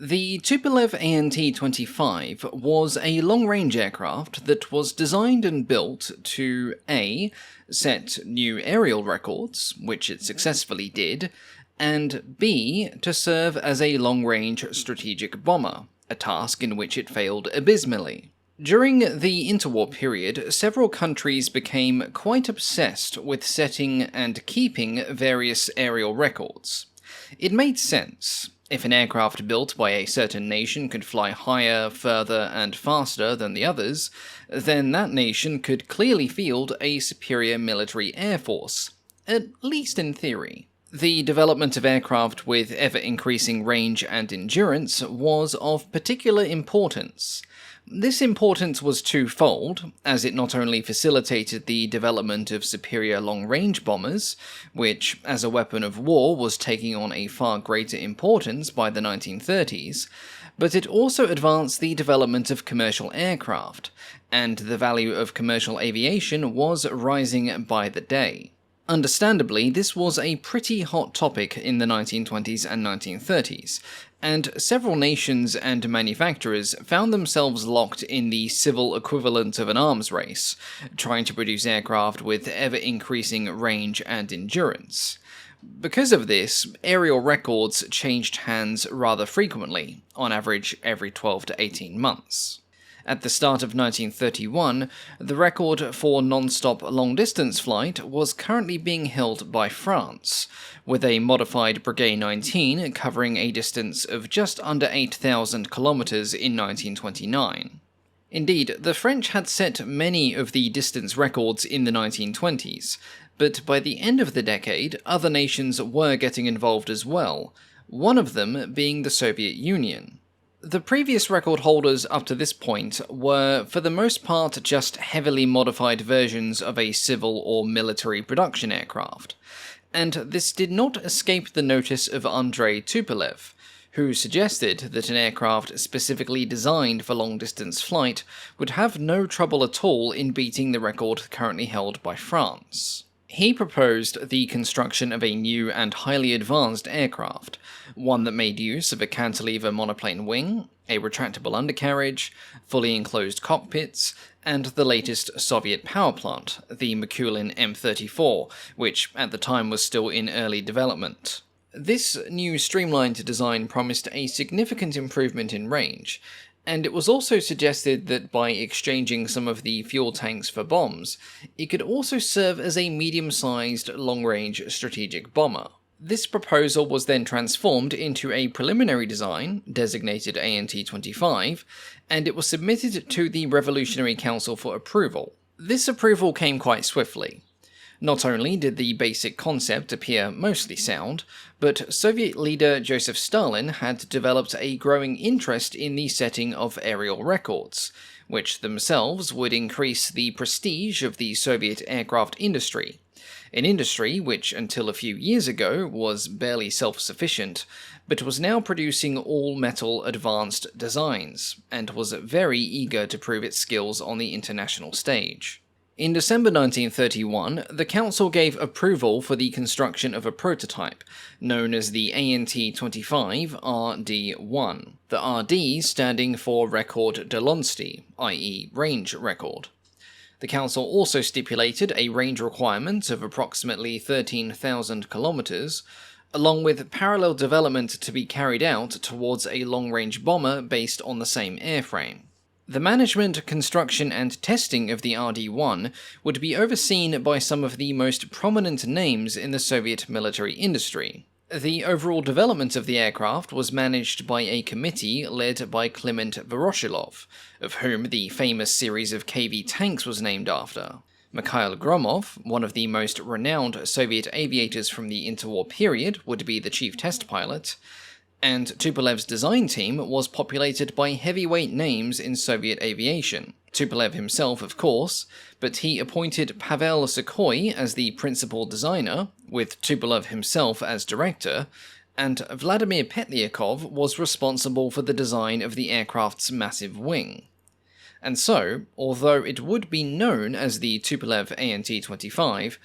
The Tupolev ANT-25 was a long-range aircraft that was designed and built to A. set new aerial records, which it successfully did, and B. to serve as a long-range strategic bomber, a task in which it failed abysmally. During the interwar period, several countries became quite obsessed with setting and keeping various aerial records. It made sense. If an aircraft built by a certain nation could fly higher, further, and faster than the others, then that nation could clearly field a superior military air force, at least in theory. The development of aircraft with ever-increasing range and endurance was of particular importance. This importance was twofold, as it not only facilitated the development of superior long-range bombers, which, as a weapon of war, was taking on a far greater importance by the 1930s, but it also advanced the development of commercial aircraft, and the value of commercial aviation was rising by the day. Understandably, this was a pretty hot topic in the 1920s and 1930s, and several nations and manufacturers found themselves locked in the civil equivalent of an arms race, trying to produce aircraft with ever-increasing range and endurance. Because of this, aerial records changed hands rather frequently, on average every 12 to 18 months. At the start of 1931, the record for non-stop long-distance flight was currently being held by France, with a modified Breguet 19 covering a distance of just under 8,000 kilometers in 1929. Indeed, the French had set many of the distance records in the 1920s, but by the end of the decade, other nations were getting involved as well, one of them being the Soviet Union. The previous record holders up to this point were, for the most part, just heavily modified versions of a civil or military production aircraft, and this did not escape the notice of Andrei Tupolev, who suggested that an aircraft specifically designed for long-distance flight would have no trouble at all in beating the record currently held by France. He proposed the construction of a new and highly advanced aircraft, one that made use of a cantilever monoplane wing, a retractable undercarriage, fully enclosed cockpits, and the latest Soviet power plant, the Mikulin M34, which at the time was still in early development. This new streamlined design promised a significant improvement in range, and it was also suggested that by exchanging some of the fuel tanks for bombs, it could also serve as a medium-sized, long-range strategic bomber. This proposal was then transformed into a preliminary design, designated ANT-25, and it was submitted to the Revolutionary Council for approval. This approval came quite swiftly. Not only did the basic concept appear mostly sound, but Soviet leader Joseph Stalin had developed a growing interest in the setting of aerial records, which themselves would increase the prestige of the Soviet aircraft industry, an industry which until a few years ago was barely self-sufficient, but was now producing all-metal advanced designs, and was very eager to prove its skills on the international stage. In December 1931, the Council gave approval for the construction of a prototype, known as the ANT-25 RD-1, the RD standing for Record Dalosti, i.e. range record. The Council also stipulated a range requirement of approximately 13,000 kilometers, along with parallel development to be carried out towards a long-range bomber based on the same airframe. The management, construction, and testing of the RD-1 would be overseen by some of the most prominent names in the Soviet military industry. The overall development of the aircraft was managed by a committee led by Kliment Voroshilov, of whom the famous series of KV tanks was named after. Mikhail Gromov, one of the most renowned Soviet aviators from the interwar period, would be the chief test pilot, and Tupolev's design team was populated by heavyweight names in Soviet aviation. Tupolev himself, of course, but he appointed Pavel Sukhoi as the principal designer, with Tupolev himself as director, and Vladimir Petlyakov was responsible for the design of the aircraft's massive wing. And so, although it would be known as the Tupolev ANT-25,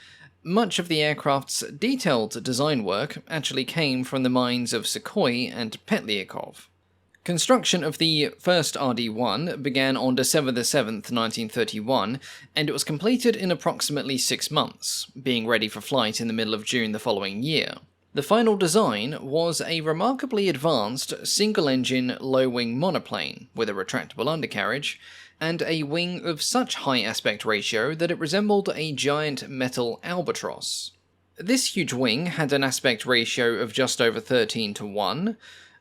much of the aircraft's detailed design work actually came from the minds of Sukhoi and Petlyakov. Construction of the first RD-1 began on December 7th, 1931, and it was completed in approximately 6 months, being ready for flight in the middle of June the following year. The final design was a remarkably advanced single-engine low-wing monoplane with a retractable undercarriage, and a wing of such high aspect ratio that it resembled a giant metal albatross. This huge wing had an aspect ratio of just over 13:1,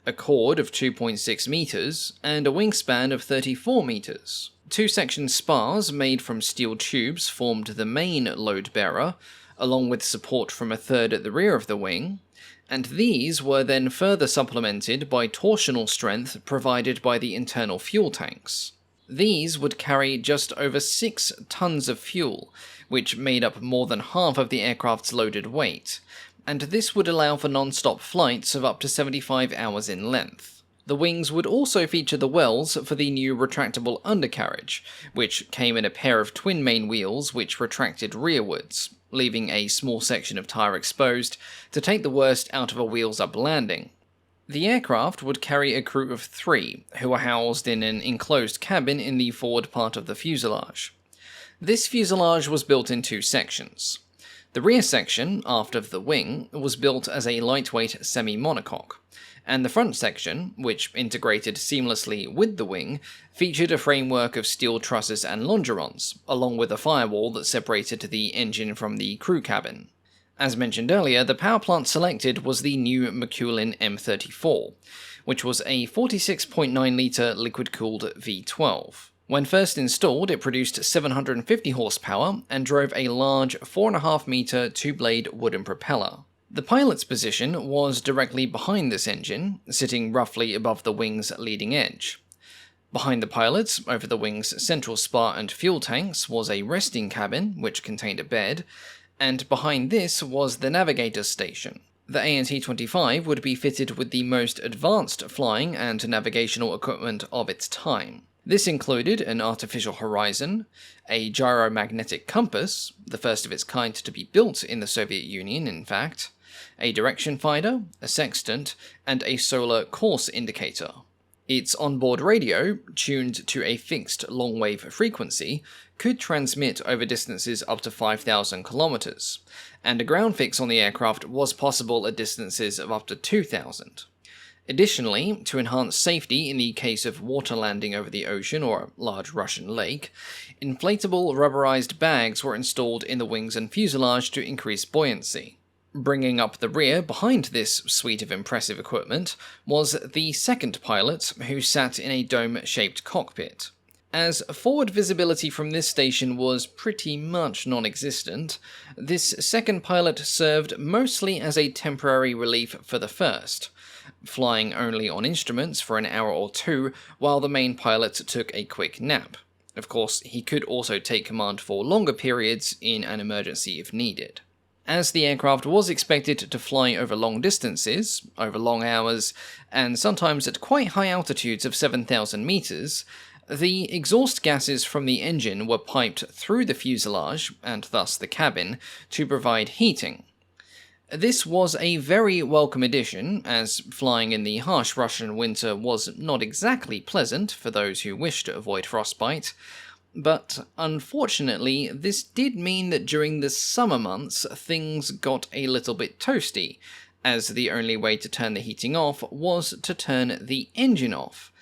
a chord of 2.6 meters, and a wingspan of 34 meters. Two-section spars made from steel tubes formed the main load bearer, along with support from a third at the rear of the wing, and these were then further supplemented by torsional strength provided by the internal fuel tanks. These would carry just over 6 tons of fuel, which made up more than half of the aircraft's loaded weight, and this would allow for non-stop flights of up to 75 hours in length. The wings would also feature the wells for the new retractable undercarriage, which came in a pair of twin main wheels which retracted rearwards, leaving a small section of tyre exposed to take the worst out of a wheels-up landing. The aircraft would carry a crew of 3, who were housed in an enclosed cabin in the forward part of the fuselage. This fuselage was built in 2 sections. The rear section, aft of the wing, was built as a lightweight semi-monocoque, and the front section, which integrated seamlessly with the wing, featured a framework of steel trusses and longerons, along with a firewall that separated the engine from the crew cabin. As mentioned earlier, the power plant selected was the new McEwen M34, which was a 46.9-litre liquid-cooled V12. When first installed, it produced 750 horsepower and drove a large 4.5-metre two-blade wooden propeller. The pilot's position was directly behind this engine, sitting roughly above the wing's leading edge. Behind the pilot, over the wing's central spar and fuel tanks, was a resting cabin, which contained a bed, and behind this was the navigator's station. The ANT-25 would be fitted with the most advanced flying and navigational equipment of its time. This included an artificial horizon, a gyromagnetic compass, the first of its kind to be built in the Soviet Union in fact, a direction finder, a sextant, and a solar course indicator. Its onboard radio, tuned to a fixed long-wave frequency, could transmit over distances up to 5,000 kilometers, and a ground fix on the aircraft was possible at distances of up to 2,000. Additionally, to enhance safety in the case of water landing over the ocean or a large Russian lake, inflatable rubberized bags were installed in the wings and fuselage to increase buoyancy. Bringing up the rear behind this suite of impressive equipment was the second pilot, who sat in a dome-shaped cockpit. As forward visibility from this station was pretty much non-existent, this second pilot served mostly as a temporary relief for the first, flying only on instruments for an hour or 2 while the main pilot took a quick nap. Of course, he could also take command for longer periods in an emergency if needed. As the aircraft was expected to fly over long distances, over long hours, and sometimes at quite high altitudes of 7,000 meters, the exhaust gases from the engine were piped through the fuselage, and thus the cabin, to provide heating. This was a very welcome addition, as flying in the harsh Russian winter was not exactly pleasant for those who wished to avoid frostbite, but unfortunately this did mean that during the summer months things got a little bit toasty, as the only way to turn the heating off was to turn the engine off.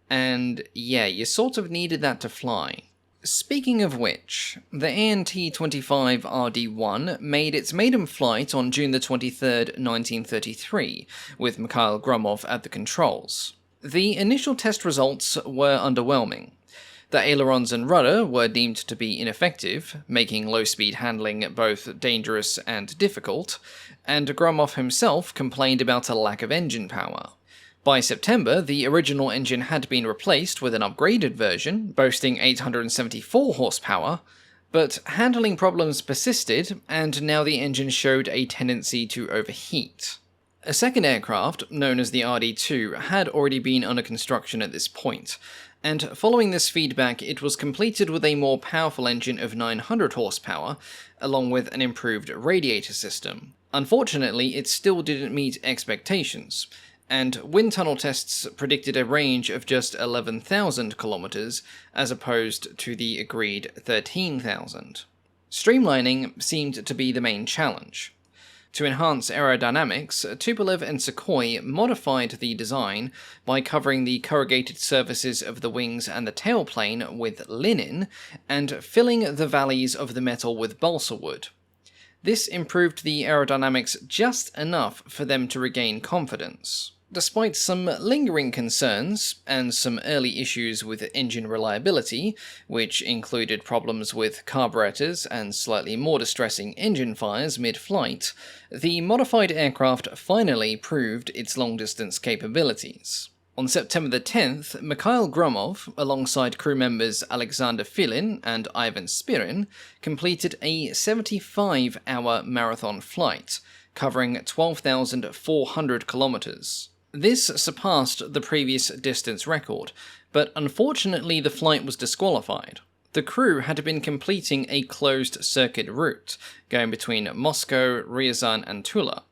And yeah, you sort of needed that to fly. Speaking of which, the ANT-25 RD-1 made its maiden flight on June the 23rd, 1933, with Mikhail Gromov at the controls. The initial test results were underwhelming. The ailerons and rudder were deemed to be ineffective, making low-speed handling both dangerous and difficult, and Gromov himself complained about a lack of engine power. By September, the original engine had been replaced with an upgraded version, boasting 874 horsepower, but handling problems persisted, and now the engine showed a tendency to overheat. A second aircraft, known as the RD-2, had already been under construction at this point, and following this feedback it was completed with a more powerful engine of 900 horsepower, along with an improved radiator system. Unfortunately, it still didn't meet expectations, and wind tunnel tests predicted a range of just 11,000 kilometers as opposed to the agreed 13,000. Streamlining seemed to be the main challenge. To enhance aerodynamics, Tupolev and Sukhoi modified the design by covering the corrugated surfaces of the wings and the tailplane with linen and filling the valleys of the metal with balsa wood. This improved the aerodynamics just enough for them to regain confidence. Despite some lingering concerns and some early issues with engine reliability, which included problems with carburetors and slightly more distressing engine fires mid-flight, the modified aircraft finally proved its long-distance capabilities. On September the 10th, Mikhail Gromov, alongside crew members Alexander Filin and Ivan Spirin, completed a 75-hour marathon flight, covering 12,400 kilometers. This surpassed the previous distance record, but unfortunately the flight was disqualified. The crew had been completing a closed-circuit route, going between Moscow, Ryazan and Tula,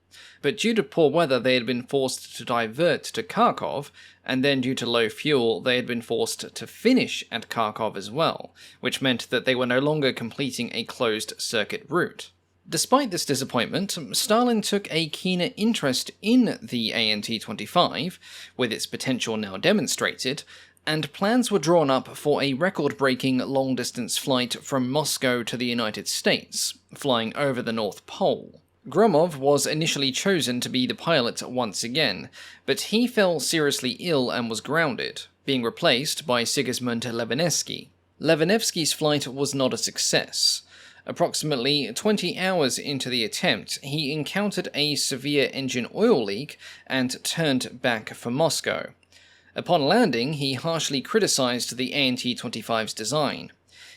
but due to poor weather they had been forced to divert to Kharkov, and then due to low fuel they had been forced to finish at Kharkov as well, which meant that they were no longer completing a closed-circuit route. Despite this disappointment, Stalin took a keener interest in the ANT-25, with its potential now demonstrated, and plans were drawn up for a record-breaking long-distance flight from Moscow to the United States, flying over the North Pole. Gromov was initially chosen to be the pilot once again, but he fell seriously ill and was grounded, being replaced by Sigismund Levinevsky. Levinevsky's flight was not a success. Approximately 20 hours into the attempt, he encountered a severe engine oil leak and turned back for Moscow. Upon landing, he harshly criticized the ANT-25's design.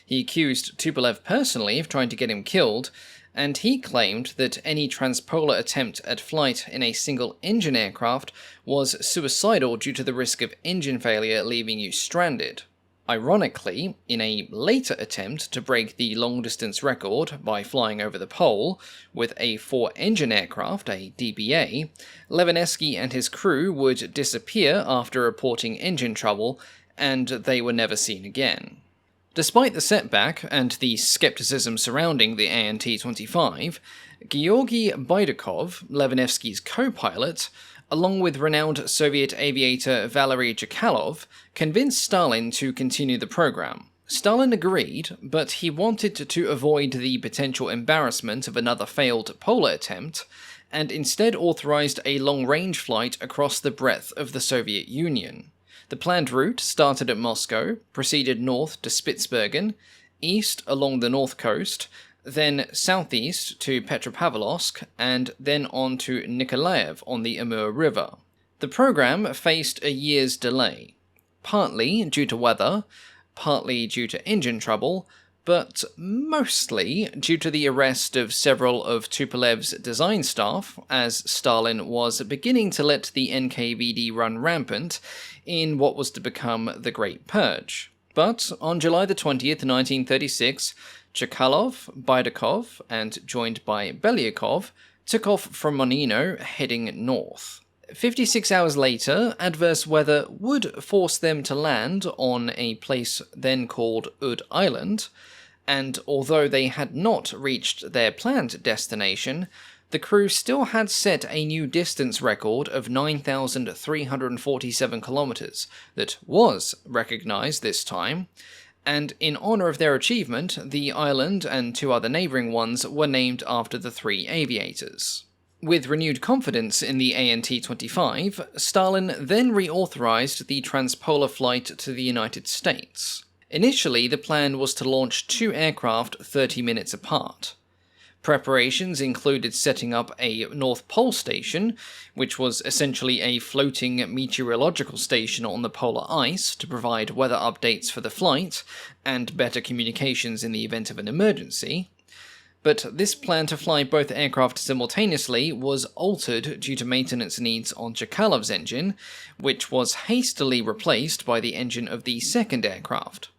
He accused Tupolev personally of trying to get him killed, and he claimed that any transpolar attempt at flight in a single-engine aircraft was suicidal due to the risk of engine failure leaving you stranded. Ironically, in a later attempt to break the long-distance record by flying over the pole, with a 4-engine aircraft, a DBA, Levinevsky and his crew would disappear after reporting engine trouble, and they were never seen again. Despite the setback and the skepticism surrounding the ANT-25, Georgy Baidakov, Levinevsky's co-pilot, along with renowned Soviet aviator Valery Chkalov, convinced Stalin to continue the program. Stalin agreed, but he wanted to avoid the potential embarrassment of another failed polar attempt, and instead authorized a long-range flight across the breadth of the Soviet Union. The planned route started at Moscow, proceeded north to Spitsbergen, east along the north coast, then southeast to Petropavlovsk, and then on to Nikolaev on the Amur River. The program faced a year's delay, partly due to weather, partly due to engine trouble, but mostly due to the arrest of several of Tupolev's design staff, as Stalin was beginning to let the NKVD run rampant in what was to become the Great Purge. But on July the 20th, 1936, Chkalov, Baidakov, and joined by Belyakov, took off from Monino, heading north. 56 hours later, adverse weather would force them to land on a place then called Ud Island, and although they had not reached their planned destination, the crew still had set a new distance record of 9,347 kilometers that was recognized this time, and in honor of their achievement, the island and 2 other neighboring ones were named after the 3 aviators. With renewed confidence in the ANT-25, Stalin then reauthorized the transpolar flight to the United States. Initially, the plan was to launch 2 aircraft 30 minutes apart. Preparations included setting up a North Pole station, which was essentially a floating meteorological station on the polar ice to provide weather updates for the flight, and better communications in the event of an emergency. But this plan to fly both aircraft simultaneously was altered due to maintenance needs on Chkalov's engine, which was hastily replaced by the engine of the second aircraft.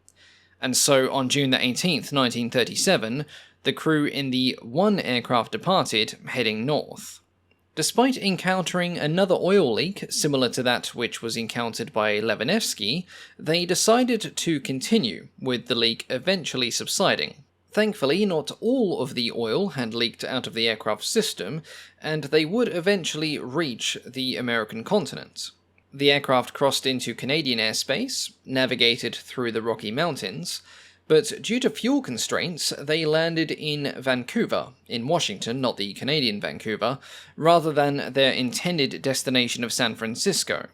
And so on June the 18th, 1937, the crew in the 1 aircraft departed, heading north. Despite encountering another oil leak similar to that which was encountered by Levinevsky, they decided to continue, with the leak eventually subsiding. Thankfully, not all of the oil had leaked out of the aircraft's system, and they would eventually reach the American continent. The aircraft crossed into Canadian airspace, navigated through the Rocky Mountains, but due to fuel constraints, they landed in Vancouver, in Washington, not the Canadian Vancouver, rather than their intended destination of San Francisco.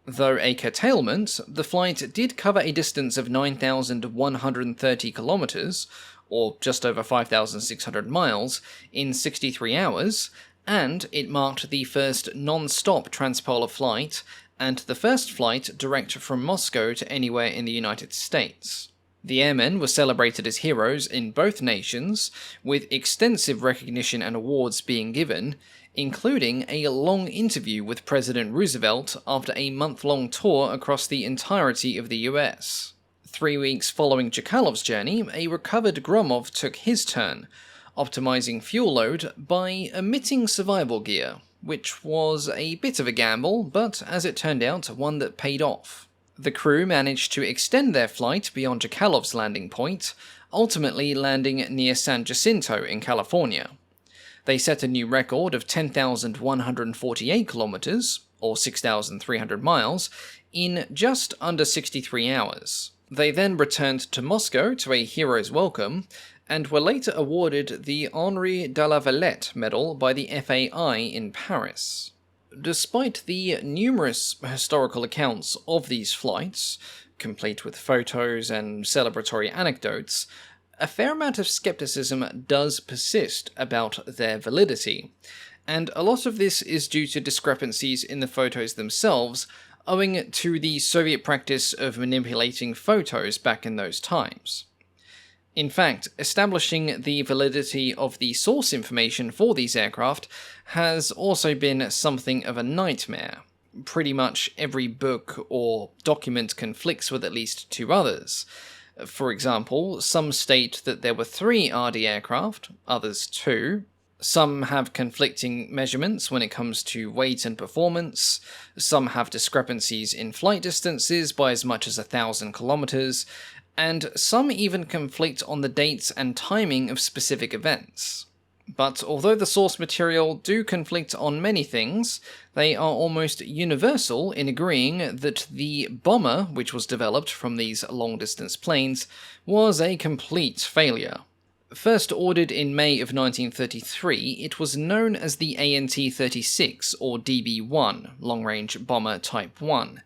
Though a curtailment, the flight did cover a distance of 9,130 kilometers, or just over 5,600 miles, in 63 hours, and it marked the first non-stop transpolar flight, and the first flight direct from Moscow to anywhere in the United States. The airmen were celebrated as heroes in both nations, with extensive recognition and awards being given, including a long interview with President Roosevelt after a month-long tour across the entirety of the US. 3 weeks following Chekalov's journey, a recovered Gromov took his turn, optimizing fuel load by omitting survival gear, which was a bit of a gamble, but as it turned out, one that paid off. The crew managed to extend their flight beyond Chekalov's landing point, ultimately landing near San Jacinto in California. They set a new record of 10,148 kilometers, or 6,300 miles, in just under 63 hours. They then returned to Moscow to a hero's welcome, and were later awarded the Henri de la Valette Medal by the FAI in Paris. Despite the numerous historical accounts of these flights, complete with photos and celebratory anecdotes, a fair amount of skepticism does persist about their validity, and a lot of this is due to discrepancies in the photos themselves, owing to the Soviet practice of manipulating photos back in those times. In fact, establishing the validity of the source information for these aircraft has also been something of a nightmare. Pretty much every book or document conflicts with at least 2 others. For example, some state that there were 3 RD aircraft, others 2. Some have conflicting measurements when it comes to weight and performance. Some have discrepancies in flight distances by as much as 1,000 kilometers. And some even conflict on the dates and timing of specific events. But although the source material do conflict on many things, they are almost universal in agreeing that the bomber, which was developed from these long-distance planes, was a complete failure. First ordered in May of 1933, it was known as the ANT-26 or DB-1, Long-Range Bomber Type 1.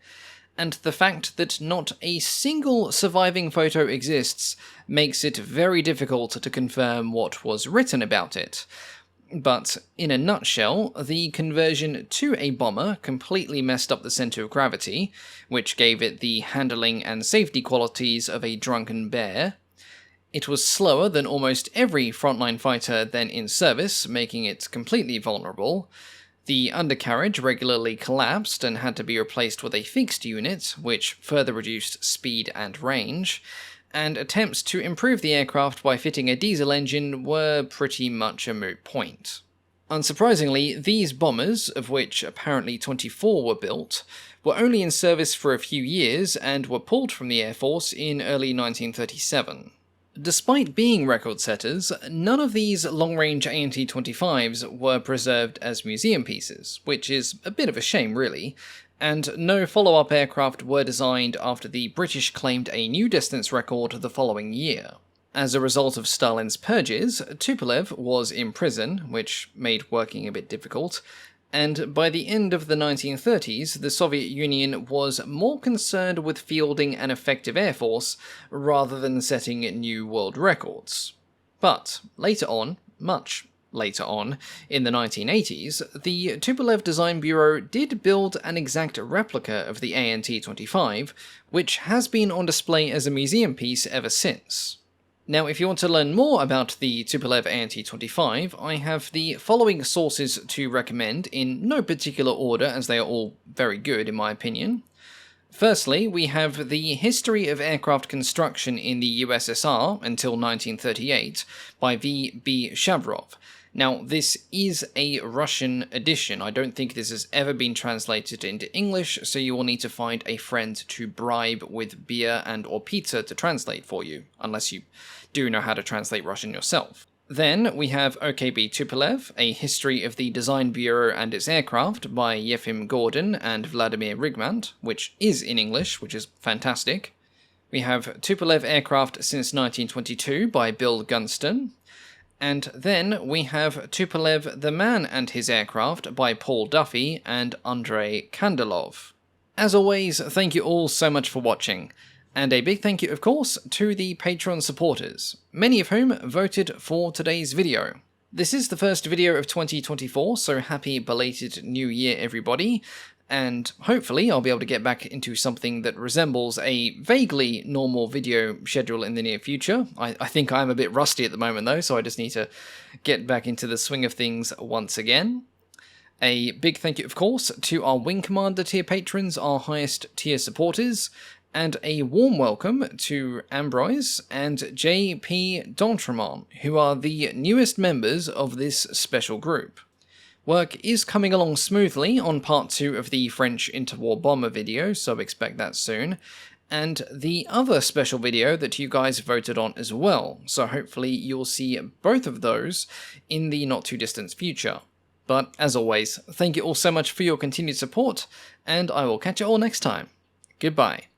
And the fact that not a single surviving photo exists makes it very difficult to confirm what was written about it. But, in a nutshell, the conversion to a bomber completely messed up the center of gravity, which gave it the handling and safety qualities of a drunken bear. It was slower than almost every frontline fighter then in service, making it completely vulnerable. The undercarriage regularly collapsed and had to be replaced with a fixed unit, which further reduced speed and range, and attempts to improve the aircraft by fitting a diesel engine were pretty much a moot point. Unsurprisingly, these bombers, of which apparently 24 were built, were only in service for a few years and were pulled from the Air Force in early 1937. Despite being record-setters, none of these long-range ANT-25s were preserved as museum pieces, which is a bit of a shame really, and no follow-up aircraft were designed after the British claimed a new distance record the following year. As a result of Stalin's purges, Tupolev was in prison, which made working a bit difficult, and by the end of the 1930s, the Soviet Union was more concerned with fielding an effective air force rather than setting new world records. But later on, much later on, in the 1980s, the Tupolev Design Bureau did build an exact replica of the ANT-25, which has been on display as a museum piece ever since. Now, if you want to learn more about the Tupolev ANT-25, I have the following sources to recommend in no particular order, as they are all very good in my opinion. Firstly, we have The History of Aircraft Construction in the USSR until 1938 by V. B. Shavrov, Now, this is a Russian edition. I don't think this has ever been translated into English, so you will need to find a friend to bribe with beer and or pizza to translate for you, unless you do know how to translate Russian yourself. Then we have OKB Tupolev, A History of the Design Bureau and Its Aircraft by Yefim Gordon and Vladimir Rigmant, which is in English, which is fantastic. We have Tupolev Aircraft Since 1922 by Bill Gunston. And then we have Tupolev the Man and His Aircraft by Paul Duffy and Andrei Kandilov. As always, thank you all so much for watching. And a big thank you, of course, to the Patreon supporters, many of whom voted for today's video. This is the first video of 2024, so happy belated New Year, everybody. And hopefully I'll be able to get back into something that resembles a vaguely normal video schedule in the near future. I think I'm a bit rusty at the moment though, so I just need to get back into the swing of things once again. A big thank you, of course, to our Wing Commander tier patrons, our highest tier supporters, and a warm welcome to Ambroise and JP D'Entremont, who are the newest members of this special group. Work is coming along smoothly on part 2 of the French interwar bomber video, so expect that soon, and the other special video that you guys voted on as well, so hopefully you'll see both of those in the not too distant future. But as always, thank you all so much for your continued support, and I will catch you all next time. Goodbye.